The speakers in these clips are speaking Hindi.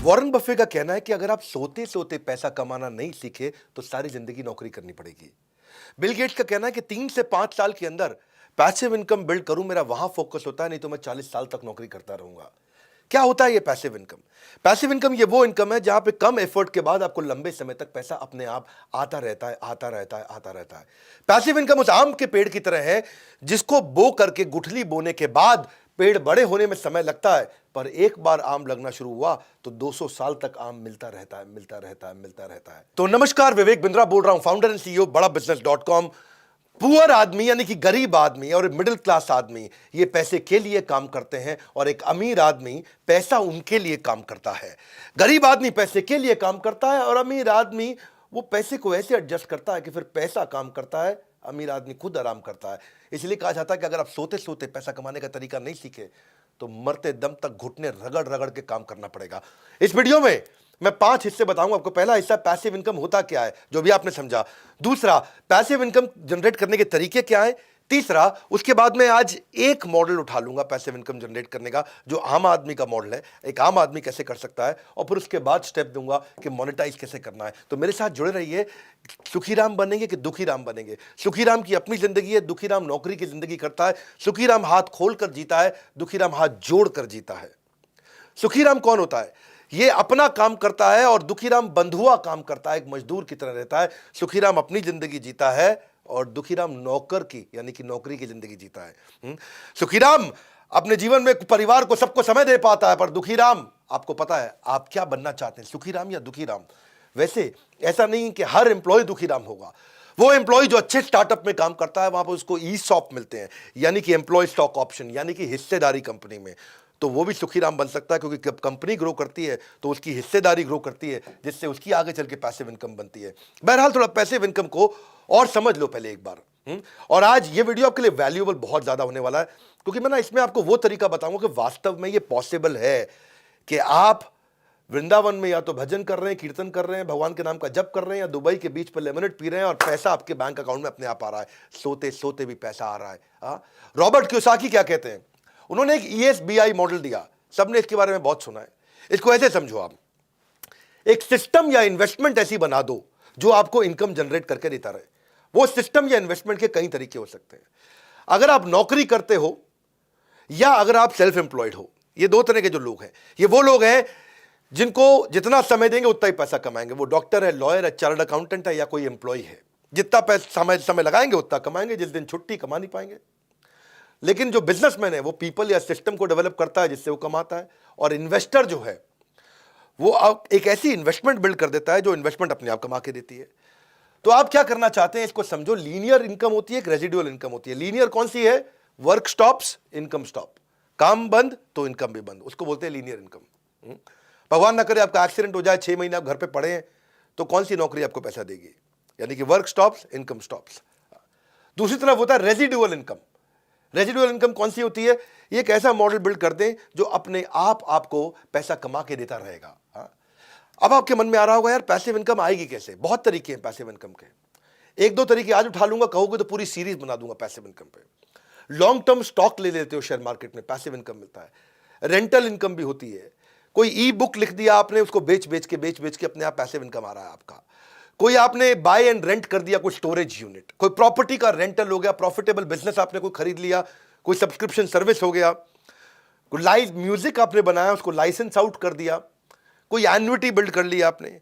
वॉरेन बफे का कहना है कि अगर आप सोते सोते पैसा कमाना नहीं सीखे तो सारी जिंदगी नौकरी करनी पड़ेगी। बिल गेट्स का कहना है कि 3 से 5 साल के अंदर पैसिव इनकम बिल्ड करूं, मेरा वहां फोकस होता है, नहीं तो मैं 40 साल तक नौकरी करता रहूंगा। क्या होता है ये पैसिव इनकम? पैसिव इनकम ये वो इनकम है जहां पे कम एफर्ट के बाद आपको लंबे समय तक पैसा अपने आप आता रहता है, आता रहता है, आता रहता है। पैसिव इनकम उस आम के पेड़ की तरह है जिसको बो करके गुठली बोने के बाद पेड़ बड़े होने में समय लगता है, पर एक बार आम लगना शुरू हुआ तो 200 साल तक आम मिलता रहता है, मिलता रहता है, मिलता रहता है। तो नमस्कार, विवेक बिंद्रा बोल रहा हूं, फाउंडर एंड सीईओ बड़ा बिजनेस.com। पुअर आदमी यानी कि गरीब आदमी और मिडिल क्लास आदमी ये पैसे के लिए काम करते हैं और एक अमीर आदमी पैसा उनके लिए काम करता है। गरीब आदमी पैसे के लिए काम करता है और अमीर आदमी वो पैसे को ऐसे एडजस्ट करता है कि फिर पैसा काम करता है, अमीर आदमी खुद आराम करता है। इसलिए कहा जाता है कि अगर आप सोते सोते पैसा कमाने का तरीका नहीं सीखे तो मरते दम तक घुटने रगड़ रगड़ के काम करना पड़ेगा। इस वीडियो में मैं 5 हिस्से बताऊंगा आपको। पहला हिस्सा पैसिव इनकम होता क्या है, जो भी आपने समझा। दूसरा, पैसिव इनकम जनरेट करने के तरीके क्या हैं। तीसरा, उसके बाद मैं आज एक मॉडल उठा लूंगा पैसिव इनकम जनरेट करने का, जो आम आदमी का मॉडल है, एक आम आदमी कैसे कर सकता है, और फिर उसके बाद स्टेप दूंगा कि मोनेटाइज कैसे करना है। तो मेरे साथ जुड़े रहिए। सुखीराम बनेंगे कि दुखीराम बनेंगे? सुखीराम की अपनी जिंदगी है, दुखीराम नौकरी की जिंदगी करता है। सुखीराम हाथ खोल कर जीता है, दुखीराम हाथ जोड़ कर जीता है। सुखीराम कौन होता है? ये अपना काम करता है और दुखीराम बंधुआ काम करता है, एक मजदूर की तरह रहता है। सुखीराम अपनी जिंदगी जीता है और दुखीराम नौकर की यानी कि नौकरी की जिंदगी जीता है। सुखीराम अपने जीवन में परिवार को सबको समय दे पाता है, पर दुखीराम, आपको पता है आप क्या बनना चाहते हैं, सुखीराम या दुखीराम? वैसे ऐसा नहीं कि हर एम्प्लॉय दुखीराम होगा। वो एम्प्लॉय जो अच्छे स्टार्टअप में काम करता है वहां पर उसको ईसॉप मिलते हैं, यानी कि एम्प्लॉय स्टॉक ऑप्शन, यानी कि हिस्सेदारी कंपनी में, तो वो भी सुखीराम बन सकता है, क्योंकि जब कंपनी ग्रो करती है तो उसकी हिस्सेदारी ग्रो करती है, जिससे उसकी आगे चल के पैसिव इनकम बनती है। बहरहाल थोड़ा पैसिव इनकम को और समझ लो पहले एक बार। और आज ये वीडियो आपके लिए वैल्यूएबल बहुत ज्यादा होने वाला है, क्योंकि मैं ना इसमें आपको वो तरीका बताऊंगा कि वास्तव में ये पॉसिबल है कि आप वृंदावन में या तो भजन कर रहे हैं, कीर्तन कर रहे हैं, भगवान के नाम का जप कर रहे हैं, या दुबई के बीच पर लेमनेड पी रहे हैं और पैसा आपके बैंक अकाउंट में अपने आप आ रहा है, सोते सोते भी पैसा आ रहा है। रॉबर्ट कियोसाकी क्या कहते हैं? उन्होंने एक ESBI मॉडल दिया, सबने इसके बारे में बहुत सुना है। इसको ऐसे समझो, आप एक सिस्टम या इन्वेस्टमेंट ऐसी बना दो जो आपको इनकम जनरेट करके देता रहे। वो सिस्टम या इन्वेस्टमेंट के कई तरीके हो सकते हैं। अगर आप नौकरी करते हो या अगर आप सेल्फ एम्प्लॉयड हो, ये दो तरह के जो लोग हैं, ये वो लोग हैं जिनको जितना समय देंगे उतना ही पैसा कमाएंगे। वो डॉक्टर है, लॉयर है, चार्टर्ड अकाउंटेंट है, या कोई एम्प्लॉय है, जितना पैसा समय लगाएंगे उतना कमाएंगे, जिस दिन छुट्टी कमा नहीं पाएंगे। लेकिन जो बिजनेसमैन है वो पीपल या सिस्टम को डेवलप करता है जिससे वो कमाता है, और इन्वेस्टर जो है वो एक ऐसी इन्वेस्टमेंट बिल्ड कर देता है जो इन्वेस्टमेंट अपने आप कमा के देती है। तो आप क्या करना चाहते हैं इसको समझो। लीनियर इनकम होती है, एक रेजिडुअल इनकम होती है। लीनियर कौन सी है? Work stops, income stop. काम बंद तो इनकम भी बंद, उसको बोलते हैं लीनियर इनकम। भगवान ना करे आपका एक्सीडेंट हो जाए, 6 महीने आप घर पे पड़े हैं, तो कौन सी नौकरी आपको पैसा देगी? यानी कि वर्क स्टॉप्स, इनकम स्टॉप्स। दूसरी तरफ होता है रेजिडुअल इनकम। रेजिडुअल इनकम कौन सी होती है? ये एक ऐसा मॉडल बिल्ड कर दें जो अपने आप आपको पैसा कमा के देता रहेगा। अब आपके मन में आ रहा होगा, यार पैसिव इनकम आएगी कैसे? बहुत तरीके हैं पैसिव इनकम के। एक दो तरीके आज उठा लूंगा, कहोगे तो पूरी सीरीज बना दूंगा पैसिव इनकम पे। लॉन्ग टर्म स्टॉक ले लेते हो शेयर मार्केट में, पैसिव इनकम मिलता है। रेंटल इनकम भी होती है। कोई ई बुक लिख दिया आपने, उसको बेच बेच के अपने आप पैसिव इनकम आ रहा है आपका। कोई आपने बाय एंड रेंट कर दिया, कोई स्टोरेज यूनिट, कोई प्रॉपर्टी का रेंटल हो गया, प्रॉफिटेबल बिजनेस आपने कोई खरीद लिया, कोई सब्सक्रिप्शन सर्विस हो गया, कोई लाइव म्यूजिक आपने बनाया उसको लाइसेंस आउट कर दिया, कोई एन्युटी बिल्ड कर लिया आपने।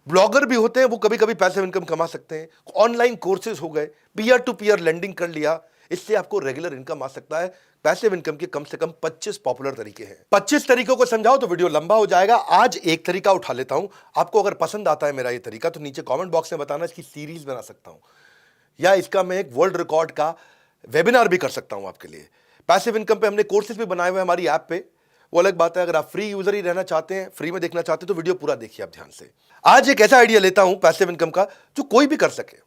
ब्लॉगर भी होते हैं, वो कभी कभी पैसिव इनकम कमा सकते हैं। ऑनलाइन कोर्सेज हो गए, पीयर टू पीयर लेंडिंग कर लिया, इससे आपको रेगुलर इनकम आ सकता है। पैसिव इनकम के कम से कम 25 पॉपुलर तरीके हैं। 25 तरीकों को समझाओ तो वीडियो लंबा हो जाएगा। आज एक तरीका उठा लेता हूं। आपको अगर पसंद आता है मेरा ये तरीका तो नीचे कमेंट बॉक्स में बताना, इसकी सीरीज बना सकता हूं, या इसका मैं एक वर्ल्ड रिकॉर्ड का वेबिनार भी कर सकता हूं आपके लिए। पैसिव इनकम पे हमने कोर्सेज भी बनाए हुए हैं हमारी ऐप पे, वो अलग बात है। अगर आप फ्री यूजर ही रहना चाहते हैं, फ्री में देखना चाहते हैं, तो वीडियो पूरा देखिए आप ध्यान से। आज एक ऐसा आइडिया लेता हूं पैसिव इनकम का जो कोई भी कर सके,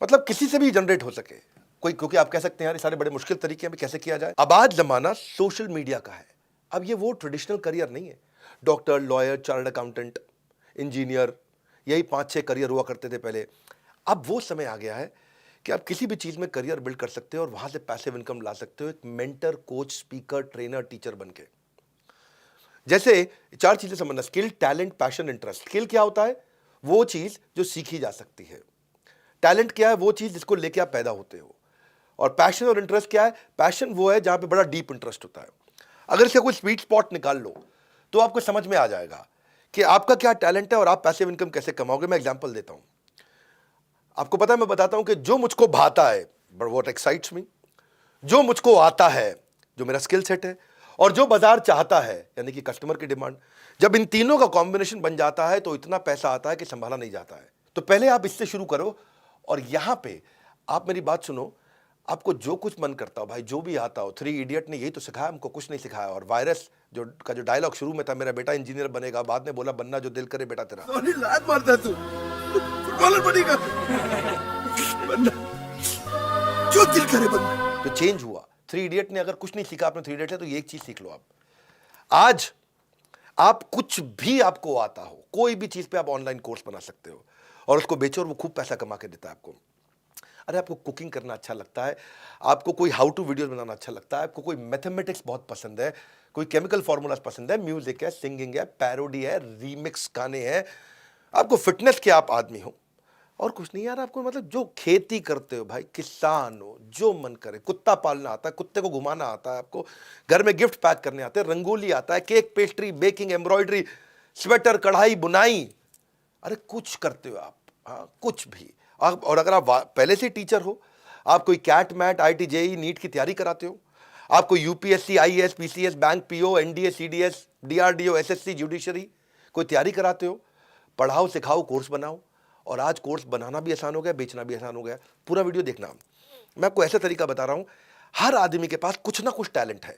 मतलब किसी से भी जनरेट हो सके कोई, क्योंकि आप कह सकते हैं यार ये सारे बड़े मुश्किल तरीके हैं, कैसे किया जाए। अब आज जमाना सोशल मीडिया का है। अब ये वो ट्रेडिशनल करियर नहीं है, doctor, lawyer, chartered accountant, engineer, यही 5-6 करियर हुआ करते थे पहले। अब वो समय आ गया है कि आप किसी भी चीज में करियर बिल्ड कर सकते हो और वहां से पैसिव इनकम ला सकते हो, एक mentor, coach, speaker, trainer, teacher बनके। जैसे 4 चीजें समझना, skill, talent, passion, interest. Skill क्या होता है? वो चीज जो सीखी जा सकती है। टैलेंट क्या है? वो चीज जिसको लेके आप पैदा होते हो। और पैशन और इंटरेस्ट क्या है? पैशन वो है जहां पे बड़ा डीप इंटरेस्ट होता है। अगर इसका कोई स्वीट स्पॉट निकाल लो तो आपको समझ में आ जाएगा कि आपका क्या टैलेंट है और आप पैसिव इनकम कैसे कमाओगे। मैं एग्जांपल देता हूं। आपको पता है, मैं बताता हूं कि जो मुझको भाता है, बट व्हाट एक्साइट्स मी, जो मुझको आता है, जो मेरा स्किल सेट है, और जो बाजार चाहता है, यानी कि कस्टमर की डिमांड, जब इन तीनों का कॉम्बिनेशन बन जाता है तो इतना पैसा आता है कि संभाला नहीं जाता है। तो पहले आप इससे शुरू करो। और यहां पे आप मेरी बात सुनो, आपको जो कुछ मन करता हो भाई, जो भी आता हो, 3 इडियट ने यही तो सिखाया हमको, कुछ नहीं सिखाया। और वायरस जो डायलॉग शुरू में था, मेरा बेटा इंजीनियर बनेगा, बाद में बोला बनना जो दिल करे बेटा तेरा। सॉरी, लात मारता तू, फुटबॉलर बनेगा, बनना जो दिल करे बनना। तो चेंज हुआ। 3 इडियट ने अगर कुछ नहीं सीखा आपने 3 इडियट है, तो ये एक चीज सीख लो आप। आज आप कुछ भी आपको आता हो, कोई भी चीज पे आप ऑनलाइन कोर्स बना सकते हो और उसको बेचो और वो खूब पैसा कमा के देता है आपको। अरे आपको कुकिंग करना अच्छा लगता है, आपको कोई हाउ टू वीडियो बनाना अच्छा लगता है, आपको कोई मैथमेटिक्स बहुत पसंद है, कोई केमिकल फॉर्मूलाज पसंद है, म्यूजिक है, सिंगिंग है, पैरोडी है, रीमिक्स गाने हैं, आपको फिटनेस के आप आदमी हो और कुछ नहीं यार, आपको मतलब जो खेती करते हो भाई, किसान हो, जो मन करे, कुत्ता पालना आता है, कुत्ते को घुमाना आता है, आपको घर में गिफ्ट पैक करने आते हैं, रंगोली आता है, cake, pastry, baking, embroidery, sweater, कढ़ाई, बुनाई, अरे कुछ करते हो आप। हाँ, कुछ भी। और अगर आप पहले से टीचर हो, आप कोई CAT MAT, IIT JEE, NEET की तैयारी कराते हो, आप कोई UPSC, IAS, PCS, bank PO, NDA, CDS, DRDO, SSC, judiciary, कोई तैयारी कराते हो, पढ़ाओ, सिखाओ, कोर्स बनाओ। और आज कोर्स बनाना भी आसान हो गया, बेचना भी आसान हो गया। पूरा वीडियो देखना। मैं आपको ऐसा तरीका बता रहा हूं, हर आदमी के पास कुछ ना कुछ टैलेंट है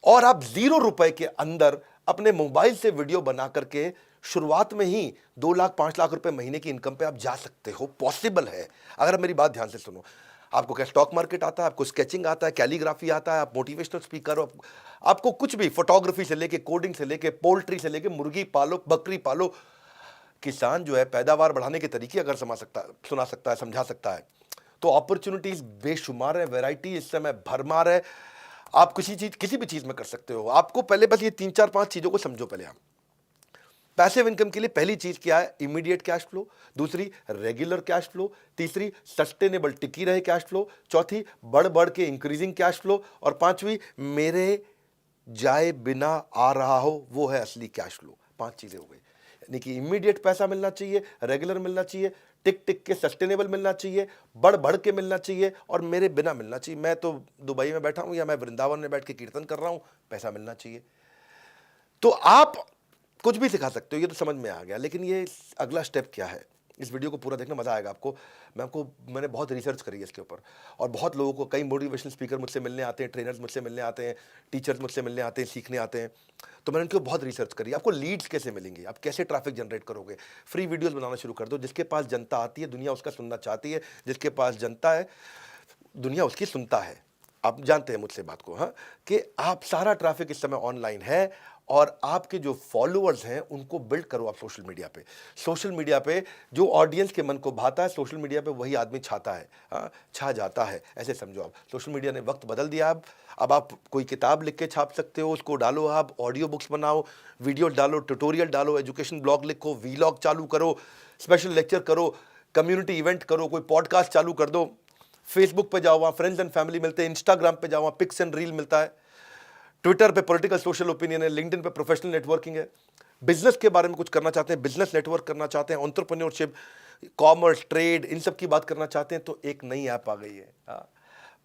और आप 0 रुपए के अंदर अपने मोबाइल से वीडियो बना करके शुरुआत में ही 2 लाख 5 लाख रुपए महीने की इनकम पे आप जा सकते हो। पॉसिबल है, अगर आप मेरी बात ध्यान से सुनो। आपको क्या स्टॉक मार्केट आता है, आपको स्केचिंग आता है, कैलीग्राफी आता है, आप मोटिवेशनल स्पीकर हो, आपको कुछ भी, फोटोग्राफी से लेके, कोडिंग से लेके, पोल्ट्री से लेके, मुर्गी पालो, बकरी पालो। किसान जो है पैदावार बढ़ाने के तरीके अगर सुना सकता है, समझा सकता है, तो अपॉर्चुनिटीज बेशुमार है, वैरायटी इस समय भरमार है। आप किसी भी चीज में कर सकते हो। आपको पहले बस ये 3-4-5 चीजों को समझो। पहले आप पैसिव इनकम के लिए पहली चीज क्या है? Immediate cash flow. दूसरी, रेगुलर कैश फ्लो। तीसरी, सस्टेनेबल टिकी रहे कैश फ्लो। चौथी, बढ़ बढ़ के इंक्रीजिंग कैश फ्लो। और पांचवी, मेरे जाए बिना आ रहा हो, वो है असली कैश फ्लो। 5 चीजें हो गई। यानी कि इमीडिएट पैसा मिलना चाहिए, रेगुलर मिलना चाहिए, टिक टिक के सस्टेनेबल मिलना चाहिए, बढ़ बढ़ के मिलना चाहिए, और मेरे बिना मिलना चाहिए। मैं तो दुबई में बैठा हूं या मैं वृंदावन में बैठ के कीर्तन कर रहा हूं, पैसा मिलना चाहिए। तो आप कुछ भी सिखा सकते हो, ये तो समझ में आ गया। लेकिन ये अगला स्टेप क्या है? इस वीडियो को पूरा देखना, मजा आएगा आपको। मैंने बहुत रिसर्च करी है इसके ऊपर, और बहुत लोगों को, कई मोटिवेशनल स्पीकर मुझसे मिलने आते हैं, ट्रेनर्स मुझसे मिलने आते हैं, टीचर्स मुझसे मिलने आते हैं, सीखने आते हैं। तो मैंने उनके बहुत रिसर्च करी। आपको लीड्स कैसे मिलेंगे, आप कैसे ट्रैफिक जनरेट करोगे? फ्री वीडियोस बनाना शुरू कर दो। जिसके पास जनता आती है, दुनिया उसका सुनना चाहती है। जिसके पास जनता है, दुनिया उसकी सुनता है। आप जानते हैं मुझसे बात को, हाँ, कि आप सारा ट्रैफिक इस समय ऑनलाइन है, और आपके जो फॉलोअर्स हैं उनको बिल्ड करो आप सोशल मीडिया पे। सोशल मीडिया पे जो ऑडियंस के मन को भाता है, सोशल मीडिया पे वही आदमी छाता है, हाँ, छा जाता है, ऐसे समझो आप। सोशल मीडिया ने वक्त बदल दिया। अब आप कोई किताब लिख के छाप सकते हो, उसको डालो, आप ऑडियो बुक्स बनाओ, वीडियो डालो, ट्यूटोरियल डालो, एजुकेशन ब्लॉग लिखो, वीलॉग चालू करो, स्पेशल लेक्चर करो, कम्युनिटी इवेंट करो, कोई पॉडकास्ट चालू कर दो, फेसबुक पे जाओ, वहाँ फ्रेंड्स एंड फैमिली मिलते हैं, इंस्टाग्राम पे जाओ, वहाँ पिक्स एंड रील मिलता है, ट्विटर पे पॉलिटिकल सोशल ओपिनियन है, लिंक्डइन पे प्रोफेशनल नेटवर्किंग है। बिजनेस के बारे में कुछ करना चाहते हैं, बिजनेस नेटवर्क करना चाहते हैं, एंटरप्रेन्योरशिप, कॉमर्स, ट्रेड, इन सब की बात करना चाहते हैं, तो एक नई ऐप आ गई है, हाँ,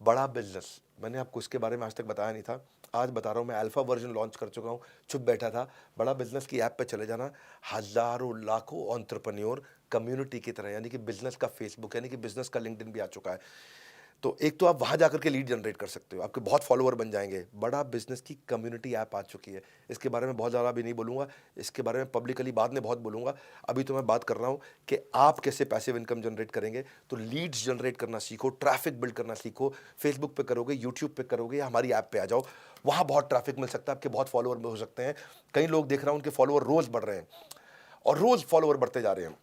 बड़ा बिजनेस। मैंने आपको इसके बारे में आज तक बताया नहीं था, आज बता रहा हूँ। मैं अल्फा वर्जन लॉन्च कर चुका हूँ, चुप बैठा था। बड़ा बिजनेस की ऐप पे चले जाना, हजारों लाखों एंटरप्रेन्योर कम्युनिटी की तरह, यानी कि बिजनेस का फेसबुक, यानी कि बिजनेस का लिंक्डइन भी आ चुका है। तो एक तो आप वहाँ जाकर के लीड जनरेट कर सकते हो, आपके बहुत फॉलोअर बन जाएंगे। बड़ा बिजनेस की कम्युनिटी ऐप आ चुकी है। इसके बारे में बहुत ज़्यादा भी नहीं बोलूँगा, इसके बारे में पब्लिकली बाद में बहुत बोलूँगा। अभी तो मैं बात कर रहा हूँ कि आप कैसे पैसिव इनकम जनरेट करेंगे। तो लीड्स जनरेट करना सीखो, ट्रैफिक बिल्ड करना सीखो। फेसबुक पे करोगे, यूट्यूब पे करोगे, या हमारी ऐप पे आ जाओ, वहाँ बहुत ट्रैफिक मिल सकता है, आपके बहुत फॉलोअर हो सकते हैं। कई लोग देख रहा हूँ उनके फॉलोअर रोज़ बढ़ रहे हैं, और रोज़ फॉलोअर बढ़ते जा रहे हैं।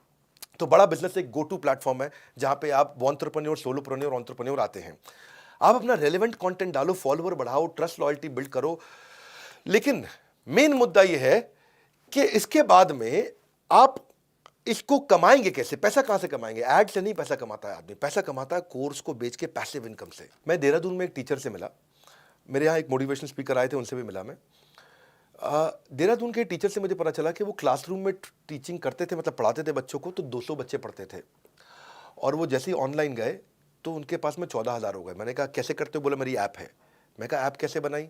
तो बड़ा बिजनेस एक गो टू प्लेटफॉर्म है जहाँ पे आप एंटरप्रेन्योर, सोलोप्रेन्योर, एंटरप्रेन्योर आते हैं। आप अपना रेलेवेंट कंटेंट डालो, फॉलोअर बढ़ाओ, ट्रस्ट लॉयल्टी बिल्ड करो। लेकिन मेन मुद्दा यह है कि इसके बाद में आप इसको कमाएंगे कैसे, पैसा कहां से कमाएंगे? ऐड से नहीं पैसा कमाता है आदमी, पैसा कमाता है कोर्स को बेच के पैसिव इनकम से। मैं देहरादून में एक टीचर से मिला, मेरे यहाँ एक मोटिवेशनल स्पीकर आए थे, उनसे भी मिला मैं। देहरादून के टीचर से मुझे पता चला कि वो क्लासरूम में टीचिंग करते थे, मतलब पढ़ाते थे बच्चों को, तो 200 बच्चे पढ़ते थे, और वो जैसे ही ऑनलाइन गए तो उनके पास में 14,000 हो गए। मैंने कहा कैसे करते हो? बोला मेरी ऐप है। मैं कहा ऐप कैसे बनाई?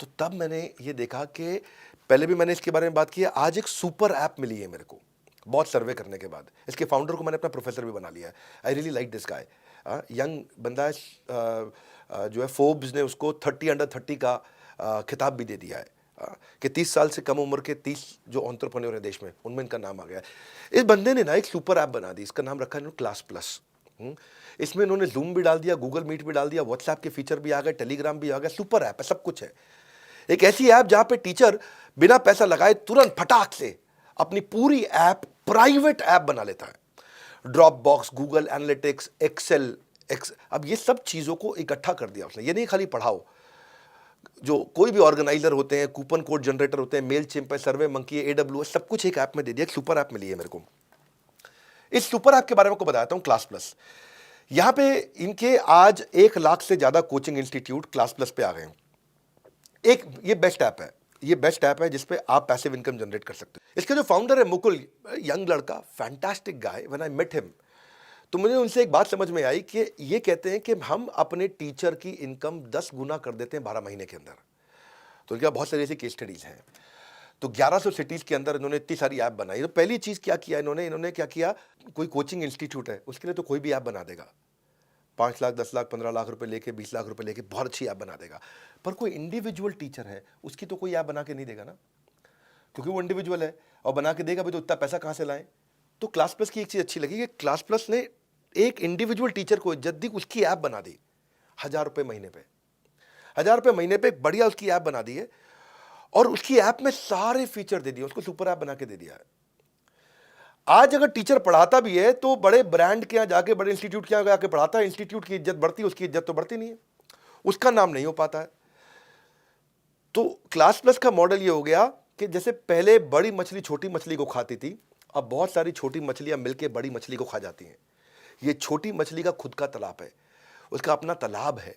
तो तब मैंने ये देखा कि पहले भी मैंने इसके बारे में बात की है, आज एक सुपर ऐप मिली है मेरे को, बहुत सर्वे करने के बाद। इसके फाउंडर को मैंने अपना प्रोफेसर भी बना लिया है। I really like this guy, young बंदा है, जो है फोर्ब्स ने उसको 30 अंडर 30 का खिताब भी दे दिया है, कि 30 साल से कम उम्र के 30 जो एंटरप्रेन्योर है देश में, उनमें इनका नाम आ गया है। इस बंदे ने ना एक सुपर ऐप बना दी, इसका नाम रखा है क्लास प्लस। इसमें इन्होंने जूम भी डाल दिया, गूगल मीट भी डाल दिया, व्हाट्सएप के फीचर भी आ गए, टेलीग्राम भी आ गया, सुपर ऐप है, सब कुछ है। एक ऐसी ऐप जहां पे टीचर बिना पैसा लगाए तुरंत फटाक से अपनी पूरी ऐप प्राइवेट ऐप बना लेता है। Dropbox, Google Analytics, Excel, अब ये सब चीज़ों को इकट्ठा कर दिया उसने। ये नहीं खाली पढ़ाओ, जो कोई भी ऑर्गेनाइजर होते हैं, कूपन कोड जनरेटर होते हैं, मेल चिम्प है, सर्वे मंकी है, AWS, सब कुछ एक ऐप में दे दिया। एक सुपर ऐप मिली है मेरे को। इस सुपर ऐप के बारे में आपको बताता हूँ, क्लास प्लस। यहाँ पे इनके आज 1 लाख से ज़्यादा कोचिंग इंस्टीट्यूट क्लास प्लस पे आ गए हैं। एक ये बेस्ट ऐप है, ये बेस्ट ऐप है जिसपे आप पैसिव इनकम जनरेट कर सकते हो। इसके जो फाउंडर है मुकुल, यंग लड़का, fantastic guy. When I met him तो मुझे उनसे एक बात समझ में आई कि ये कहते हैं कि हम अपने टीचर की इनकम 10 गुना कर देते हैं 12 महीने के अंदर। तो इनका बहुत सारी ऐसी केस स्टडीज हैं। तो 1100 सिटीज़ के अंदर इन्होंने इतनी सारी ऐप बनाई। तो पहली चीज़ क्या किया इन्होंने क्या किया, कोई कोचिंग इंस्टीट्यूट है उसके लिए तो कोई भी ऐप बना देगा, 5 लाख, 10 लाख, 15 लाख रुपए लेके, 20 लाख रुपए लेके बहुत अच्छी ऐप बना देगा। पर कोई इंडिविजुअल टीचर है उसकी तो कोई ऐप बना के नहीं देगा ना, क्योंकि वो इंडिविजुअल है, और बना के देगा भी तो इतना पैसा कहाँ से लाएं। तो क्लास प्लस की एक चीज़ अच्छी लगी कि क्लास प्लस ने एक इंडिविजुअल टीचर को इज्जत दी, उसकी ऐप बना दी 1,000 रुपये महीने पे, 1,000 रुपये महीने पे एक बढ़िया उसकी ऐप बना दी है, और उसकी ऐप में सारे फीचर दे दिए, उसको सुपर ऐप बना के दे दिया है। आज अगर टीचर पढ़ाता भी है तो बड़े ब्रांड के यहाँ जाके, बड़े इंस्टीट्यूट के यहाँ जाके पढ़ाता है, इंस्टीट्यूट की इज्जत बढ़ती है, उसकी इज्जत तो बढ़ती नहीं है, उसका नाम नहीं हो पाता है। तो क्लास प्लस का मॉडल ये हो गया कि जैसे पहले बड़ी मछली छोटी मछली को खाती थी, अब बहुत सारी छोटी मछलियां मिलकर बड़ी मछली को खा जाती हैं। ये छोटी मछली का खुद का तालाब है, उसका अपना तालाब है।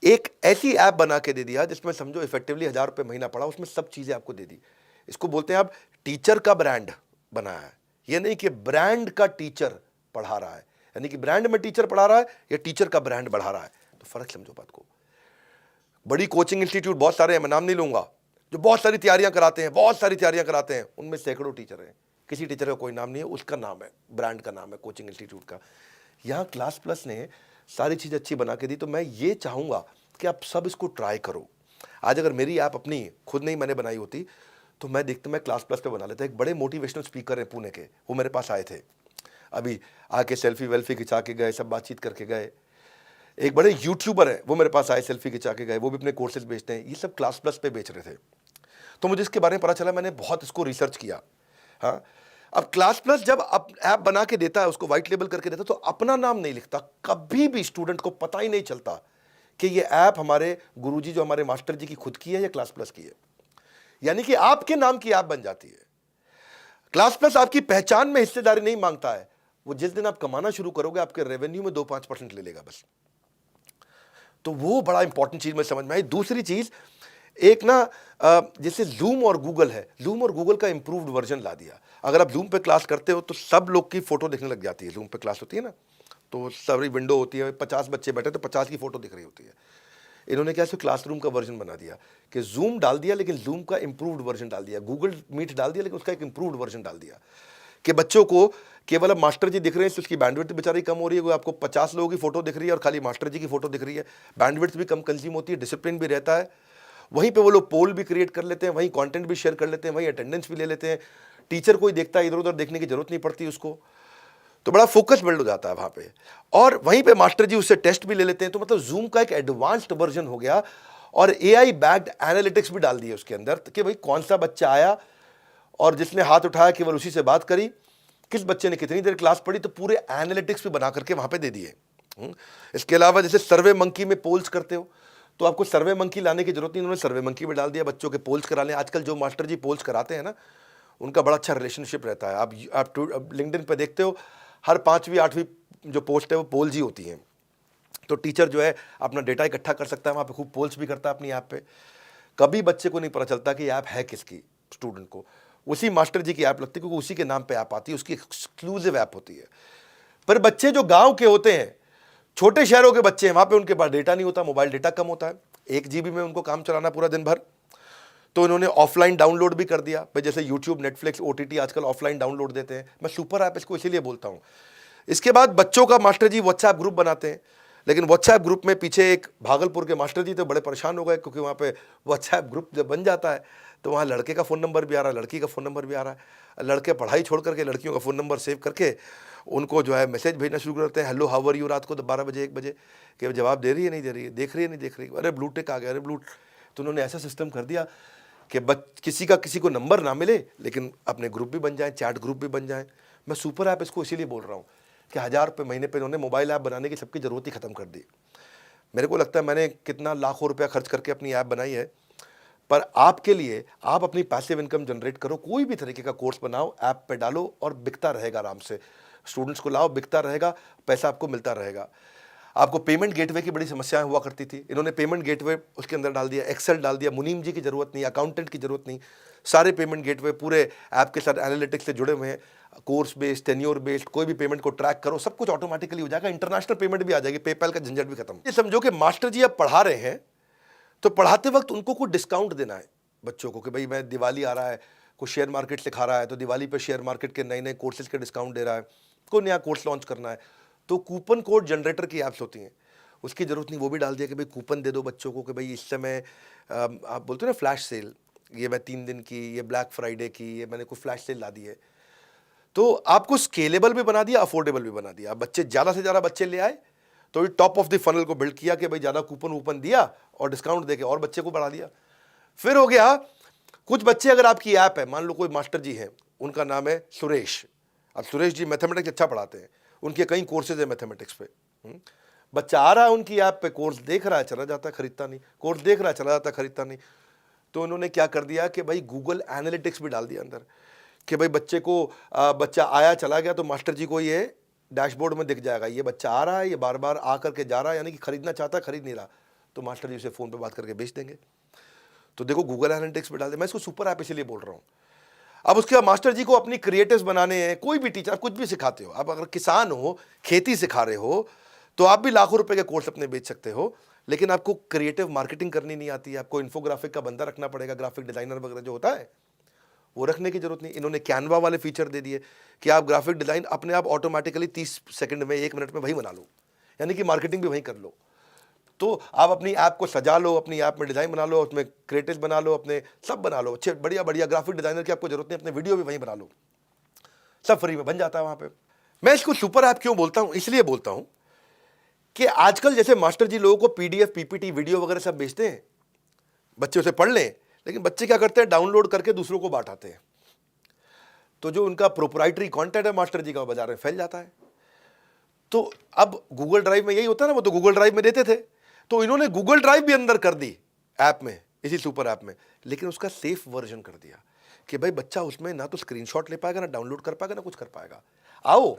एक ऐसी ऐप बना के दे दिया जिसमें समझो इफेक्टिवली 1,000 रुपये महीना पड़ा, उसमें सब चीज़ें आपको दे दी। इसको बोलते हैं आप टीचर का ब्रांड बनाया है। ये नहीं कि ब्रांड का टीचर पढ़ा रहा है, यानी कि ब्रांड में टीचर पढ़ा रहा है या टीचर का ब्रांड बढ़ा रहा है, तो फर्क समझो बात को। बड़ी कोचिंग इंस्टीट्यूट बहुत सारे हैं, मैं नाम नहीं लूंगा, जो बहुत सारी तैयारियां कराते हैं, बहुत सारी तैयारियां कराते हैं, उनमें सैकड़ों टीचर हैं, किसी टीचर का कोई नाम नहीं है, उसका नाम है, ब्रांड का नाम है कोचिंग इंस्टीट्यूट का। यहाँ क्लास प्लस ने सारी चीज़ अच्छी बना के दी। तो मैं ये चाहूँगा कि आप सब इसको ट्राई करो। आज अगर मेरी ऐप अपनी खुद नहीं मैंने बनाई होती तो मैं क्लास प्लस पे बना लेता। एक बड़े मोटिवेशनल स्पीकर हैं पुणे के, वो मेरे पास आए थे, अभी आके सेल्फी वेल्फी खिंचा के गए, सब बातचीत करके गए। एक बड़े यूट्यूबर है, वो मेरे पास आए, सेल्फी खिंचा के गए, वो भी अपने कोर्सेज बेचते हैं। ये सब क्लास प्लस पे बेच रहे थे। तो मुझे इसके बारे में पता चला, मैंने बहुत इसको रिसर्च किया। हाँ, अब क्लास प्लस जब ऐप बना के देता है, उसको व्हाइट लेबल करके देता है, तो अपना नाम नहीं लिखता। कभी भी स्टूडेंट को पता ही नहीं चलता कि ये ऐप हमारे गुरुजी जो हमारे मास्टर जी की खुद की है या क्लास प्लस की है। यानी कि आपके नाम की ऐप बन जाती है। क्लास प्लस आपकी पहचान में हिस्सेदारी नहीं मांगता है। वो जिस दिन आप कमाना शुरू करोगे, आपके रेवेन्यू में 2-5% ले लेगा बस। तो वो बड़ा इंपॉर्टेंट चीज में समझ में आई। दूसरी चीज, एक ना जैसे जूम और गूगल है, जूम और गूगल का इंप्रूव्ड वर्जन ला दिया। अगर आप जूम पे क्लास करते हो तो सब लोग की फोटो दिखने लग जाती है। जूम पे क्लास होती है ना, तो सारी विंडो होती है, 50 बच्चे बैठे तो 50 की फोटो दिख रही होती है। इन्होंने क्या है, क्लासरूम का वर्जन बना दिया कि जूम डाल दिया, लेकिन जूम का इंप्रूव्ड वर्जन डाल दिया। गूगल मीट डाल दिया, लेकिन उसका एक इंप्रूव्ड वर्जन डाल दिया कि बच्चों को केवल अब मास्टर जी दिख रहे हैं, तो उसकी बैंडविड्थ बेचारी कम हो रही है। वो आपको 50 लोगों की फोटो दिख रही है और खाली मास्टर जी की फोटो दिख रही है, बैंडविड्थ भी कम कंज्यूम होती है, डिसिप्लिन भी रहता है। वहीं पे वो लोग पोल भी क्रिएट कर लेते हैं, वहीं कंटेंट भी शेयर कर लेते हैं, वहीं अटेंडेंस भी ले लेते हैं। टीचर कोई देखता है, इधर उधर देखने की जरूरत नहीं पड़ती उसको, तो बड़ा फोकस बिल्ड हो जाता है वहाँ पे। और वहीं पे मास्टर जी उससे टेस्ट भी ले लेते हैं। तो मतलब जूम का एक एडवांस्ड वर्जन हो गया, और AI बैक्ड एनालिटिक्स भी डाल दिए उसके अंदर कि भाई कौन सा बच्चा आया और जिसने हाथ उठाया केवल उसी से बात करी, किस बच्चे ने कितनी देर क्लास पढ़ी, तो पूरे एनालिटिक्स भी बना करके वहाँ पे दे दिए। इसके अलावा जैसे सर्वे मंकी में पोल्स करते हो, तो आपको सर्वे मंकी लाने की जरूरत नहीं, उन्होंने सर्वे मंकी में डाल दिया, बच्चों के पोल्स करा लें। आजकल जो मास्टर जी पोल्स कराते हैं ना, उनका बड़ा अच्छा रिलेशनशिप रहता है। आप लिंक्डइन पे देखते हो, हर 5वीं 8वीं जो पोस्ट है वो पोल्स ही होती हैं। तो टीचर जो है अपना डेटा इकट्ठा कर सकता है, वहाँ पे खूब पोल्स भी करता है अपनी ऐप पे। कभी बच्चे को नहीं पता चलता कि ऐप है किसकी, स्टूडेंट को उसी मास्टर जी की ऐप लगती है, क्योंकि उसी के नाम पे ऐप आती है, उसकी एक्सक्लूसिव ऐप होती है। पर बच्चे जो गांव के होते हैं, छोटे शहरों के बच्चे हैं, वहाँ पे उनके पास डेटा नहीं होता, मोबाइल डेटा कम होता है, 1 GB में उनको काम चलाना पूरा दिन भर। तो इन्होंने ऑफलाइन डाउनलोड भी कर दिया भाई, जैसे यूट्यूब, नेटफ्लिक्स, OTT आजकल ऑफलाइन डाउनलोड देते हैं। मैं सुपर ऐप इसको इसीलिए बोलता हूँ। इसके बाद बच्चों का मास्टर जी व्हाट्सएप ग्रुप बनाते हैं, लेकिन व्हाट्सएप ग्रुप में पीछे एक भागलपुर के मास्टर जी तो बड़े परेशान हो गए, क्योंकि वहाँ पे व्हाट्सएप ग्रुप जब बन जाता है तो वहाँ लड़के का फ़ोन नंबर भी आ रहा है, लड़की का फ़ोन नंबर भी आ रहा है। लड़के पढ़ाई छोड़ करके लड़कियों का फ़ोन नंबर सेव करके उनको जो है मैसेज भेजना शुरू करते हैं, हेलो हाउ आर यू, रात को 12 बजे 1 बजे, कि जवाब दे रही है नहीं दे रही है, देख रही है नहीं देख रही है, अरे ब्लू टिक आ गया, अरे ब्लू। तो उन्होंने ऐसा सिस्टम कर दिया कि किसी को नंबर ना मिले, लेकिन अपने ग्रुप भी बन जाए, चैट ग्रुप भी बन जाए। मैं सुपर ऐप इसको इसीलिए बोल रहा हूँ कि 1000 रुपये महीने पे इन्होंने मोबाइल ऐप बनाने की सबकी ज़रूरत ही ख़त्म कर दी। मेरे को लगता है मैंने कितना लाखों रुपया खर्च करके अपनी ऐप बनाई है, पर आपके लिए आप अपनी पैसिव इनकम जनरेट करो, कोई भी तरीके का कोर्स बनाओ, ऐप पे डालो और बिकता रहेगा आराम से। स्टूडेंट्स को लाओ, बिकता रहेगा, पैसा आपको मिलता रहेगा। आपको पेमेंट गेटवे की बड़ी समस्याएं हुआ करती थी, इन्होंने पेमेंट गेटवे उसके अंदर डाल दिया, एक्सेल डाल दिया, मुनीम जी की जरूरत नहीं, अकाउंटेंट की जरूरत नहीं, सारे पेमेंट गेटवे पूरे ऐप के साथ एनालिटिक्स से जुड़े हुए हैं। कोर्स बेस्ड, टेन्योर बेस्ड, कोई भी पेमेंट को ट्रैक करो, सब कुछ ऑटोमेटिकली हो जाएगा, इंटरनेशनल पेमेंट भी आ जाएगी, पेपैल का झंझट भी खत्म। ये समझो कि मास्टर जी अब पढ़ा रहे हैं, तो पढ़ाते वक्त उनको कुछ डिस्काउंट देना है बच्चों को, कि भाई मैं दिवाली आ रहा है, कोई शेयर मार्केट सिखा रहा है तो दिवाली पे शेयर मार्केट के नए नए कोर्सेज के डिस्काउंट दे रहा है, कोई नया कोर्स लॉन्च करना है, तो कूपन कोड जनरेटर की ऐप्स होती हैं, उसकी ज़रूरत नहीं, वो भी डाल दिया कि भाई कूपन दे दो बच्चों को, कि भाई इस समय आप बोलते हो ना फ्लैश सेल, ये मैं 3 दिन की, ये ब्लैक फ्राइडे की, ये मैंने कोई फ्लैश सेल ला दी है। तो आपको स्केलेबल भी बना दिया, अफोर्डेबल भी बना दिया। बच्चे ज़्यादा से ज़्यादा बच्चे ले आए तो ये टॉप ऑफ द फनल को बिल्ड किया कि भाई ज़्यादा कूपन वूपन दिया और डिस्काउंट देके और बच्चे को बढ़ा दिया। फिर हो गया कुछ बच्चे, अगर आपकी ऐप है, मान लो कोई मास्टर जी हैं, उनका नाम है सुरेश, अब सुरेश जी मैथमेटिक्स अच्छा पढ़ाते हैं, उनके कई कोर्सेज है मैथमेटिक्स पे। बच्चा आ रहा है उनकी ऐप पे, कोर्स देख रहा है चला जाता है, खरीदता नहीं, कोर्स देख रहा है चला जाता है, खरीदता नहीं। तो उन्होंने क्या कर दिया कि भाई गूगल एनालिटिक्स भी डाल दिया अंदर, कि भाई बच्चे को बच्चा आया चला गया तो मास्टर जी को ये डैशबोर्ड में दिख जाएगा, ये बच्चा आ रहा है, ये बार बार आ करके जा रहा है, यानी कि खरीदना चाहता है, खरीद नहीं रहा, तो मास्टर जी उसे फ़ोन पे बात करके बेच देंगे। तो देखो गूगल एनालिटिक्स पे डाल दे। मैं इसको सुपर ऐप इसलिए बोल रहा हूँ। अब उसके बाद मास्टर जी को अपनी क्रिएटिव्स बनाने हैं, कोई भी टीचर, कुछ भी सिखाते हो, अब अगर किसान हो, खेती सिखा रहे हो, तो आप भी लाखों रुपए के कोर्स अपने बेच सकते हो, लेकिन आपको क्रिएटिव मार्केटिंग करनी नहीं आती है, आपको इन्फोग्राफिक का बंदा रखना पड़ेगा, ग्राफिक डिजाइनर वगैरह जो होता है वो रखने की जरूरत नहीं। इन्होंने कैनवा वाले फीचर दे दिए कि आप ग्राफिक डिजाइन अपने आप ऑटोमेटिकली 30 सेकंड में, 1 मिनट में वही बना लो, यानी कि मार्केटिंग भी वहीं कर लो। तो आप अपनी ऐप को सजा लो, अपनी ऐप में डिज़ाइन बना लो, उसमें क्रिएटिव बना लो, अपने सब बना लो, अच्छे बढ़िया बढ़िया ग्राफिक डिज़ाइनर की आपको जरूरत नहीं, अपने वीडियो भी वहीं बना लो, सब फ्री में बन जाता है वहाँ पे। मैं इसको सुपर ऐप क्यों बोलता हूँ, इसलिए बोलता हूँ कि आजकल जैसे मास्टर जी लोगों को PDF, PPT, वीडियो वगैरह सब बेचते हैं, बच्चे उसे पढ़ लें, लेकिन बच्चे क्या करते हैं, डाउनलोड करके दूसरों को बांटाते हैं। तो जो उनका प्रोप्राइटरी कंटेंट है मास्टर जी का, बाजार में फैल जाता है। तो अब गूगल ड्राइव में यही होता है ना, वो तो गूगल ड्राइव में देते थे, तो इन्होंने गूगल ड्राइव भी अंदर कर दी ऐप में, इसी सुपर ऐप में, लेकिन उसका सेफ वर्जन कर दिया कि भाई बच्चा उसमें ना तो स्क्रीनशॉट ले पाएगा, ना डाउनलोड कर पाएगा, ना कुछ कर पाएगा। आओ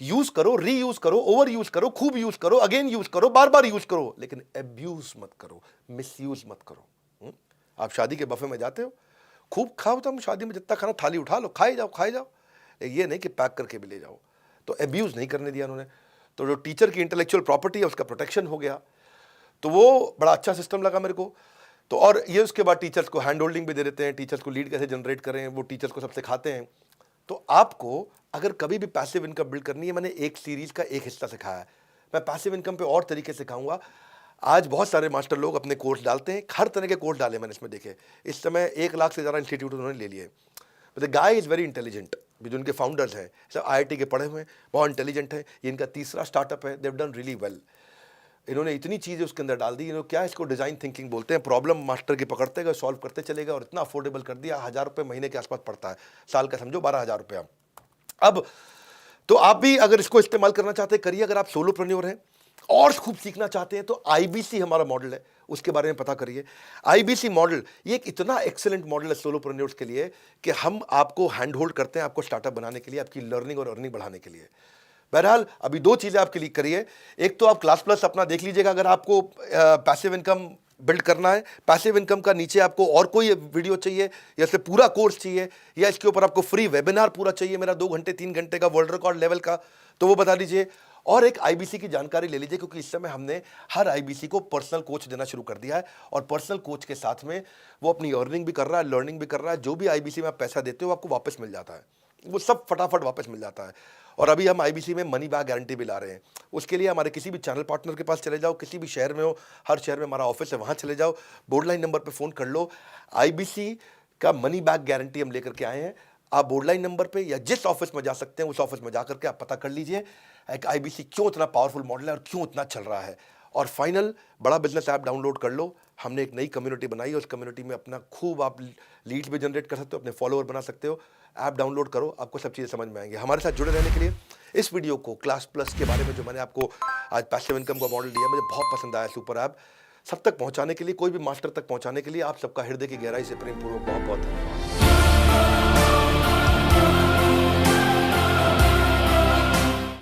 यूज करो, रीयूज करो, ओवर यूज करो, खूब यूज करो, अगेन यूज करो, बार बार यूज करो, लेकिन अब्यूज मत करो, मिसयूज मत करो। आप शादी के बफे में जाते हो, खूब खाओ, तुम शादी में जितना खाना थाली उठा लो, खाए जाओ खाए जाओ, ये नहीं कि पैक करके भी ले जाओ। तो अब्यूज नहीं करने दिया उन्होंने। तो जो टीचर की इंटेलेक्चुअल प्रॉपर्टी है उसका प्रोटेक्शन हो गया, तो वो बड़ा अच्छा सिस्टम लगा मेरे को। तो और ये उसके बाद टीचर्स को हैंड होल्डिंग भी दे देते हैं, टीचर्स को लीड कैसे जनरेट करें, वो टीचर्स को सब सिखाते हैं। तो आपको अगर कभी भी पैसिव इनकम बिल्ड करनी है, मैंने एक सीरीज का एक हिस्सा सिखाया है, मैं पैसिव इनकम पे और तरीके सिखाऊंगा। आज बहुत सारे मास्टर लोग अपने कोर्स डालते हैं, हर तरह के कोर्स डाले मैंने इसमें देखे। इस समय 1 लाख से ज़्यादा इंस्टीट्यूट उन्होंने ले लिए। The guy is very intelligent, जो उनके फाउंडर्स हैं सब IIT के पढ़े हुए हैं, बहुत इंटेलिजेंट है। ये इनका तीसरा स्टार्टअप है, देव डन रियली वेल। इन्होंने इतनी चीज़ें उसके अंदर डाल दी, इन्होंने क्या इसको डिज़ाइन थिंकिंग बोलते हैं, प्रॉब्लम मास्टर की पकड़ते गए, सॉल्व करते चले गए, और इतना अफोर्डेबल कर दिया, 1000 रुपये महीने के आसपास पड़ता है, साल का समझो 12,000 रुपया। अब तो आप भी अगर इसको इस्तेमाल करना चाहते हैं करिए, अगर आप सोलोप्रेन्योर हैं और खूब सीखना चाहते हैं तो आईबीसी हमारा मॉडल है, उसके बारे में पता करिए। आईबीसी मॉडल ये एक इतना एक्सेलेंट मॉडल है सोलोप्रेन्योर्स के लिए कि हम आपको हैंड होल्ड करते हैं आपको स्टार्टअप बनाने के लिए, आपकी लर्निंग और अर्निंग बढ़ाने के लिए। बहरहाल अभी दो चीज़ें आप क्लिक करिए, एक तो आप क्लास प्लस अपना देख लीजिएगा अगर आपको पैसिव इनकम बिल्ड करना है। पैसिव इनकम का नीचे आपको और कोई वीडियो चाहिए या इससे पूरा कोर्स चाहिए या इसके ऊपर आपको फ्री वेबिनार पूरा चाहिए मेरा 2 घंटे 3 घंटे का वर्ल्ड रिकॉर्ड लेवल का, तो वो बता दीजिए। और एक आईबीसी की जानकारी ले लीजिए क्योंकि इस समय हमने हर आईबीसी को पर्सनल कोच देना शुरू कर दिया है और पर्सनल कोच के साथ में वो अपनी अर्निंग भी कर रहा है, लर्निंग भी कर रहा है। जो भी आईबीसी में आप पैसा देते हो आपको वापस मिल जाता है, वो सब फटाफट वापस मिल जाता है। और अभी हम आईबीसी में मनी बैक गारंटी भी ला रहे हैं। उसके लिए हमारे किसी भी चैनल पार्टनर के पास चले जाओ, किसी भी शहर में हो, हर शहर में हमारा ऑफिस है, वहाँ चले जाओ, बोर्ड लाइन नंबर पे फ़ोन कर लो। आईबीसी का मनी बैक गारंटी हम लेकर के आए हैं। आप बोर्ड लाइन नंबर पे या जिस ऑफिस में जा सकते हैं उस ऑफिस में जा करके आप पता कर लीजिए एक आईबीसी क्यों इतना पावरफुल मॉडल है और क्यों इतना चल रहा है। और फाइनल, बड़ा बिजनेस ऐप डाउनलोड कर लो। हमने एक नई कम्युनिटी बनाई है, उस कम्युनिटी में अपना खूब आप लीड्स भी जनरेट कर सकते हो, अपने फॉलोअर बना सकते हो। ऐप डाउनलोड करो, आपको सब चीज़ें समझ में आएंगी। हमारे साथ जुड़े रहने के लिए इस वीडियो को क्लास प्लस के बारे में जो मैंने आपको आज पैसिव इनकम का मॉडल दिया मुझे बहुत पसंद आया। सुपर ऐप सब तक पहुंचाने के लिए, कोई भी मास्टर तक पहुंचाने के लिए आप सबका हृदय की गहराई से प्रेमपूर्वक बहुत बहुत धन्यवाद।